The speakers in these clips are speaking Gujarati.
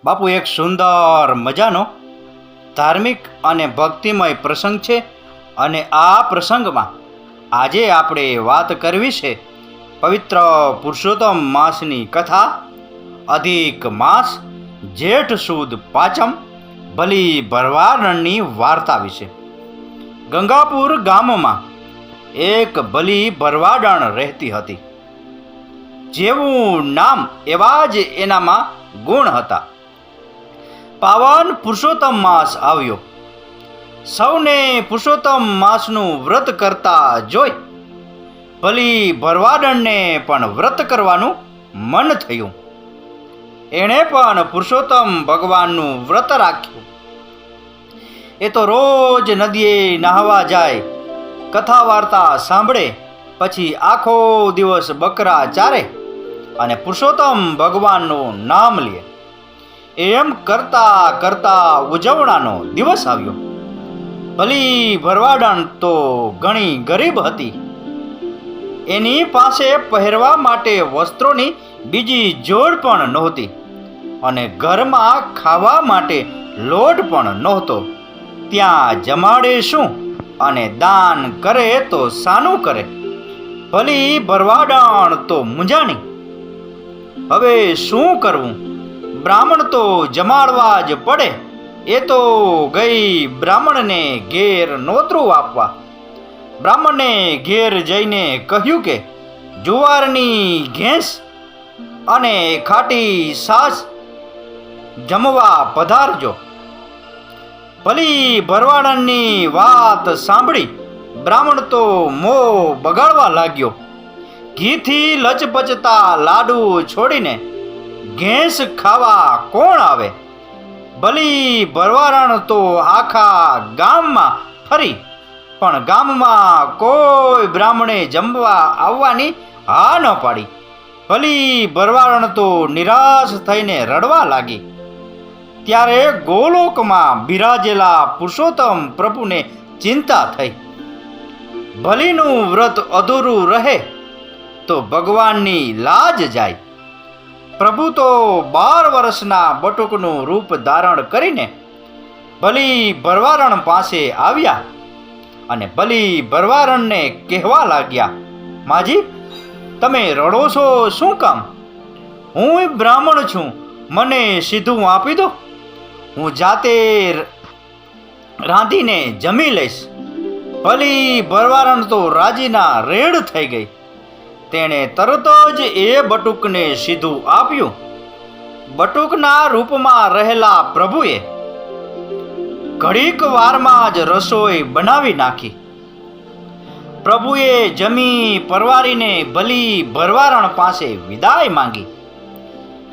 બાપુ, એક સુંદર મજાનો ધાર્મિક અને ભક્તિમય પ્રસંગ છે અને આ પ્રસંગમાં આજે આપણે વાત કરવી છે પવિત્ર પુરુષોત્તમ માસની કથા, અધિક માસ, જેઠ સુદ પાંચમ, બલિ ભરવાડની વાર્તા વિશે. ગંગાપુર ગામમાં એક બલિ ભરવાડણ રહેતી હતી. જેવું નામ એવા જ એનામાં ગુણ હતા. પાવન પુરુષોત્તમ માસ આવ્યો. સૌને પુરુષોત્તમ માસનું વ્રત કરતા જોઈ બલિ ભરવાડણને પણ વ્રત કરવાનું મન થયું. એણે પણ પુરુષોત્તમ ભગવાનનું વ્રત રાખ્યું. એ તો રોજ નદીએ નહાવા જાય, કથા વાર્તા સાંભળે, પછી આખો દિવસ બકરા ચારે અને પુરુષોત્તમ ભગવાનનું નામ લે. એમ કરતા કરતા ઉજવણાનો દિવસ આવ્યો. બલિ ભરવાડણ તો ઘણી ગરીબ હતી. એની પાસે પહેરવા માટે વસ્ત્રોની બીજી જોડ પણ નહોતી અને ઘરમાં ખાવા માટે લોટ પણ નહોતો. ત્યાં જમાડે શું અને દાન કરે તો શાનું કરે? બલિ ભરવાડણ તો મૂંઝાણી. હવે શું કરવું? બ્રાહ્મણ તો જમાડવા જ પડે. એ તો ગઈ બ્રાહ્મણને ઘેર નોતરું આપવા. બ્રાહ્મણને ઘેર જઈને કહ્યું કે જુવારની ઘેંસ અને ખાટી છાશ જમવા પધારજો. બલિ ભરવાડણની વાત સાંભળી બ્રાહ્મણ તો મોં બગાડવા લાગ્યો. ઘીથી લચપચતા લાડુ છોડીને ઘેંસ ખાવા કોણ આવે? બલિ ભરવાડણ તો આખા ગામમાં ફરી, પણ ગામમાં કોઈ બ્રાહ્મણે જમવા આવવાની હા ન પાડી. બલિ ભરવાડણ તો નિરાશ થઈને રડવા લાગી. ત્યારે ગોલોકમાં બિરાજેલા પુરુષોત્તમ પ્રભુને ચિંતા થઈ. બલિનું વ્રત અધૂરું રહે તો ભગવાનની લાજ જાય. પ્રભુ તો 12 વર્ષના બટુકનું રૂપ ધારણ કરીને બલિ ભરવાડણ પાસે આવ્યા અને બલિ ભરવાડણને કહેવા લાગ્યા, માજી, તમે રડો છો શું કામ? હું બ્રાહ્મણ છું, મને સીધું આપી દો. હું જાતે રાંધીને જમી લઈશ. બલિ ભરવાડણ તો રાજીના રેડ થઈ ગઈ. તેણે તરત જ એ બટુકને સીધું આપ્યું. બટુકના રૂપમાં રહેલા પ્રભુએ ઘડીક વારમાં જ રસોઈ બનાવી નાખી. પ્રભુએ જમી પરવારીને બલિ ભરવાડણ પાસે વિદાય માંગી.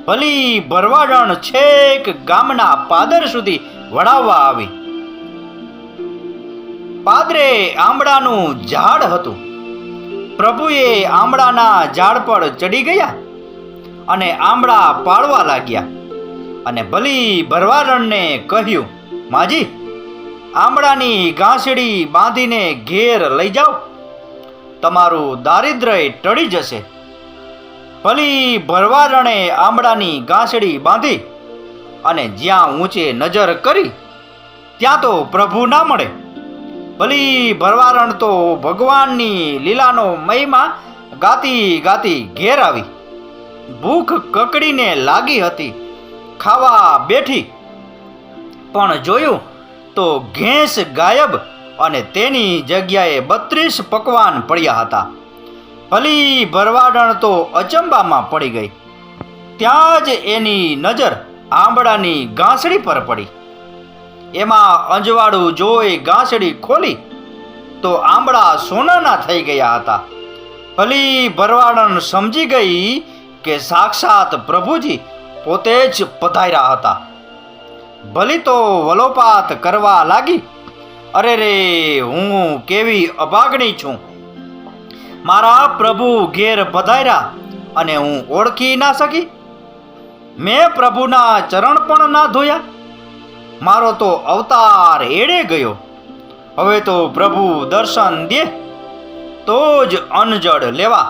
બલિ ભરવાડણ છેક ગામના પાદર સુધી વળાવવા આવી. પાદરે આંબળાનું ઝાડ હતું. પ્રભુએ આંબળાના ઝાડ પર ચડી ગયા અને આંબળા પાડવા લાગ્યા અને બલિ ભરવાડણને કહ્યું, માજી, આંબળાની ગાંસડી બાંધીને ઘેર લઈ જાઓ, તમારું દારિદ્ર્ય ટળી જશે. બલિ ભરવાડણે આંબળાની ગાંસડી બાંધી અને જ્યાં ઊંચે નજર કરી ત્યાં તો પ્રભુ ના મળે. બલિ ભરવાડણ તો ભગવાનની લીલાનો મહિમા ગાતી ગાતી ઘેર આવી. ભૂખ કકડીને લાગી હતી. ખાવા બેઠી, પણ જોયું તો ઘેંસ ગાયબ અને તેની જગ્યાએ 32 પકવાન પડ્યા હતા. બલિ ભરવાડણ તો અચંબામાં પડી ગઈ. ત્યાં જ એની નજર આંબળાની ગાંસડી પર પડી. એમાં અંજવાળું જોઈ ગાંસડી ખોલી તો આંબળા સોનાના થઈ ગયા હતા. બલિ ભરવાડણ સમજી ગઈ કે સાક્ષાત પ્રભુજી પોતે જ પધાર્યા હતા. બલિ તો વલોપાત કરવા લાગી. અરે રે, હું કેવી અભાગણી છું! મારા પ્રભુ ઘેર પધાર્યા અને હું ઓળખી ના શકી. મેં પ્રભુના ચરણ પણ ના ધોયા. મારો તો અવતાર એળે ગયો. હવે તો પ્રભુ દર્શન દે તો જ અન્નજળ લેવા.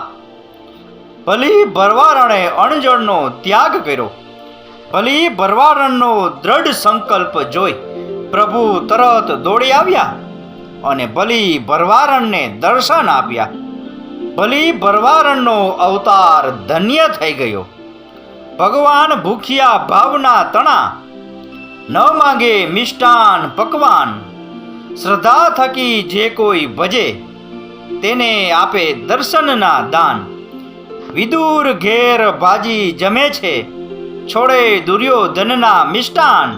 બલિ ભરવાડણે અણજળનો ત્યાગ કર્યો. ભલી ભરવાડનો દ્રઢ સંકલ્પ જોઈ પ્રભુ તરત દોડી આવ્યા અને ભલી ભરવાડને દર્શન આપ્યા. ભલી ભરવાડનો અવતાર ધન્ય થઈ ગયો. ભગવાન ભૂખ્યા ભાવના તણા, ન માંગે મિષ્ટાન પકવાન. શ્રદ્ધા થકી જે કોઈ ભજે તેને આપે દર્શનના દાન. વિદુર ઘેર ભાજી જમે છે, છોડે દુર્યોધનના મિષ્ટાન.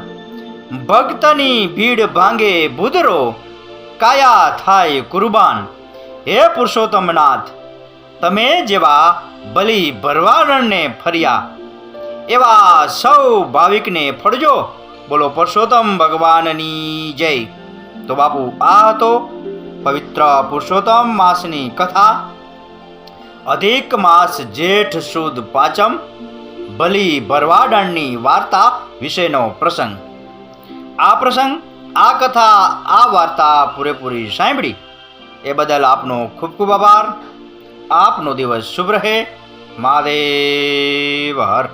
ભક્તની ભીડ ભાંગે ભૂદરો, કાયા થાય કુરબાન. હે પુરુષોત્તમનાથ, તમે જેવા બલી ભરવાડને ફર્યા એવા સૌ ભાવિકને ફળજો. બોલો પુરુષોત્તમ ભગવાનની જય. તો બાપુ આ હતો પવિત્ર પુરુષોત્તમ માસની કથા. અધિક માસ જેઠ સુદ પાંચમ બલી ભરવાડની વાર્તા વિશેનો પ્રસંગ. આ પ્રસંગ, આ કથા, આ વાર્તા પૂરેપૂરી સાંભળી એ બદલ આપનો ખૂબ ખૂબ આભાર. આપનો દિવસ શુભ રહે. મહાદેવ હર.